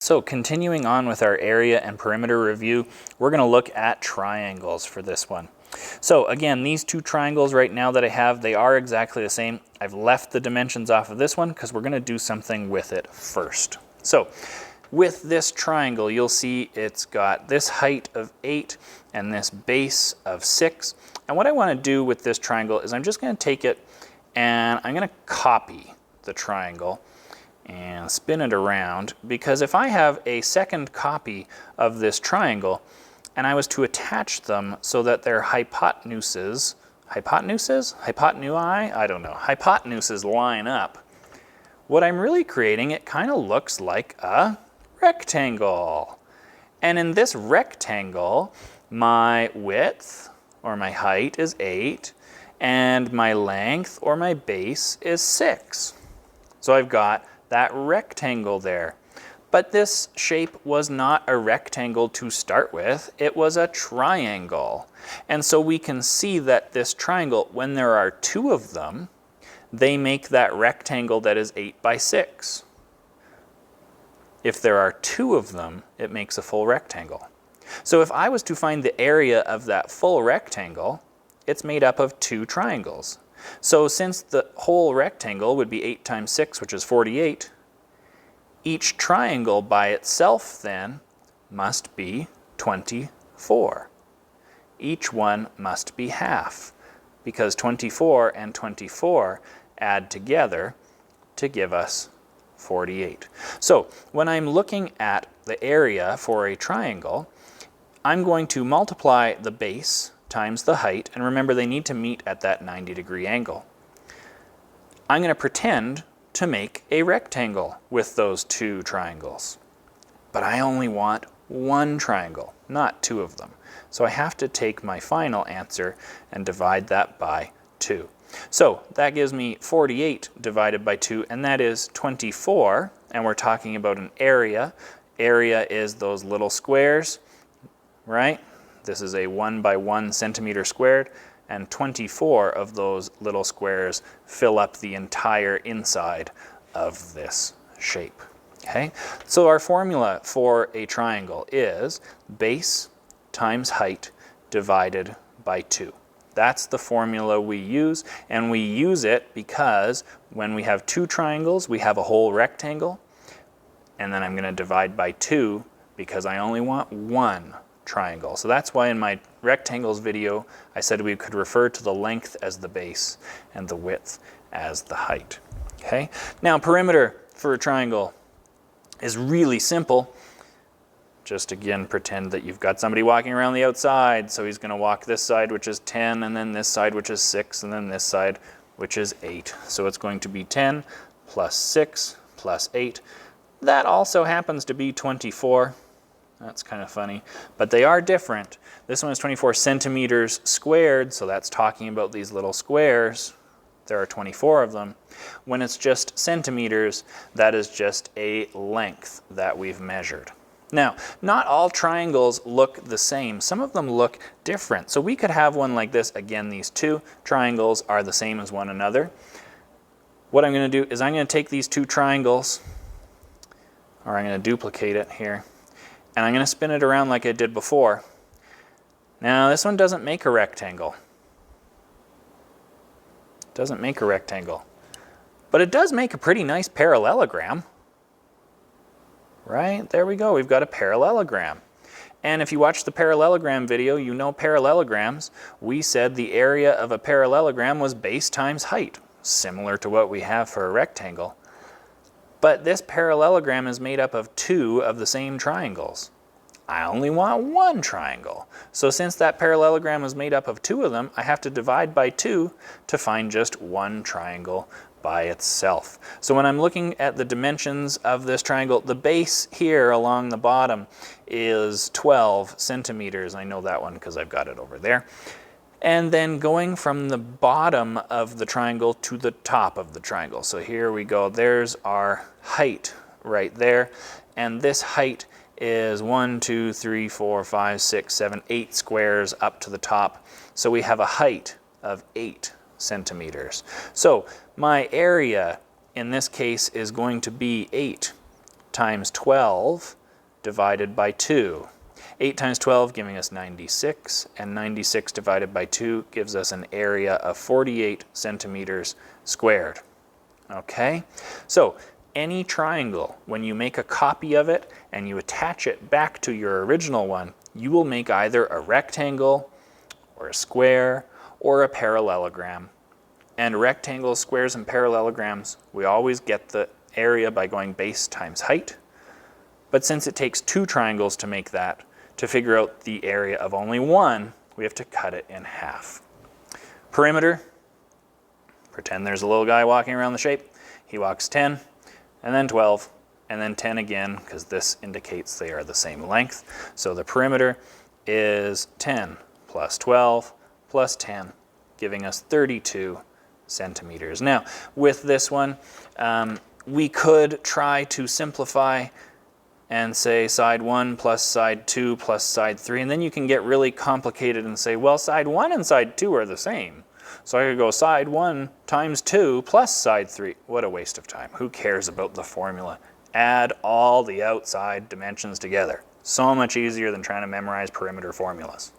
So continuing on with our area and perimeter review, we're going to look at triangles for this one. So again, these two triangles right now that I have, they are exactly the same. I've left the dimensions off of this one because we're going to do something with it first. So with this triangle, you'll see it's got this height of 8 and this base of 6. And what I want to do with this triangle is I'm just going to take it and I'm going to copy the triangle and spin it around, because if I have a second copy of this triangle and I was to attach them so that their hypotenuses line up, what I'm really creating, it kind of looks like a rectangle. And in this rectangle, my width or my height is 8 and my length or my base is 6. So I've got that rectangle there. But this shape was not a rectangle to start with, it was a triangle. And so we can see that this triangle, when there are two of them, they make that rectangle that is 8 by 6. If there are two of them, it makes a full rectangle. So if I was to find the area of that full rectangle, it's made up of two triangles. So since the whole rectangle would be 8 times 6, which is 48, each triangle by itself then must be 24. Each one must be half, because 24 and 24 add together to give us 48. So when I'm looking at the area for a triangle, I'm going to multiply the base times the height, and remember they need to meet at that 90-degree angle. I'm going to pretend to make a rectangle with those two triangles. But I only want one triangle, not two of them. So I have to take my final answer and divide that by 2. So that gives me 48 divided by 2, and that is 24, and we're talking about an area. Area is those little squares, right? This is a 1 by 1 centimeter squared, and 24 of those little squares fill up the entire inside of this shape. Okay? So our formula for a triangle is base times height divided by 2. That's the formula we use, and we use it because when we have two triangles, we have a whole rectangle, and then I'm going to divide by 2 because I only want one triangle. So that's why in my rectangles video, I said we could refer to the length as the base and the width as the height. Okay? Now, perimeter for a triangle is really simple. Just again, pretend that you've got somebody walking around the outside. So he's going to walk this side, which is 10, and then this side, which is 6, and then this side, which is 8. So it's going to be 10 plus 6 plus 8. That also happens to be 24. That's kind of funny, but they are different. This one is 24 centimeters squared, so that's talking about these little squares. There are 24 of them. When it's just centimeters, that is just a length that we've measured. Now, not all triangles look the same. Some of them look different. So we could have one like this. Again, these two triangles are the same as one another. What I'm going to do is I'm going to take these two triangles, or I'm going to duplicate it here, and I'm going to spin it around like I did before. Now, this one doesn't make a rectangle. Doesn't make a rectangle. But it does make a pretty nice parallelogram. Right? There we go. We've got a parallelogram. And if you watch the parallelogram video, you know parallelograms. We said the area of a parallelogram was base times height, similar to what we have for a rectangle. But this parallelogram is made up of two of the same triangles. I only want one triangle. So since that parallelogram is made up of two of them, I have to divide by 2 to find just one triangle by itself. So when I'm looking at the dimensions of this triangle, the base here along the bottom is 12 centimeters. I know that one because I've got it over there. And then going from the bottom of the triangle to the top of the triangle. So here we go. There's our height right there. And this height is 1, 2, 3, 4, 5, 6, 7, 8 squares up to the top. So we have a height of 8 centimeters. So my area in this case is going to be 8 times 12 divided by 2. 8 times 12 giving us 96, and 96 divided by 2 gives us an area of 48 centimeters squared. Okay, so any triangle, when you make a copy of it and you attach it back to your original one, you will make either a rectangle or a square or a parallelogram. And rectangles, squares, and parallelograms, we always get the area by going base times height. But since it takes 2 triangles to make that, to figure out the area of only one, we have to cut it in half. Perimeter, pretend there's a little guy walking around the shape. He walks 10, and then 12, and then 10 again, because this indicates they are the same length. So the perimeter is 10 plus 12 plus 10, giving us 32 centimeters. Now, with this one, we could try to simplify and say side 1 plus side 2 plus side 3, and then you can get really complicated and say, well, side 1 and side 2 are the same. So I could go side 1 times 2 plus side 3. What a waste of time. Who cares about the formula? Add all the outside dimensions together. So much easier than trying to memorize perimeter formulas.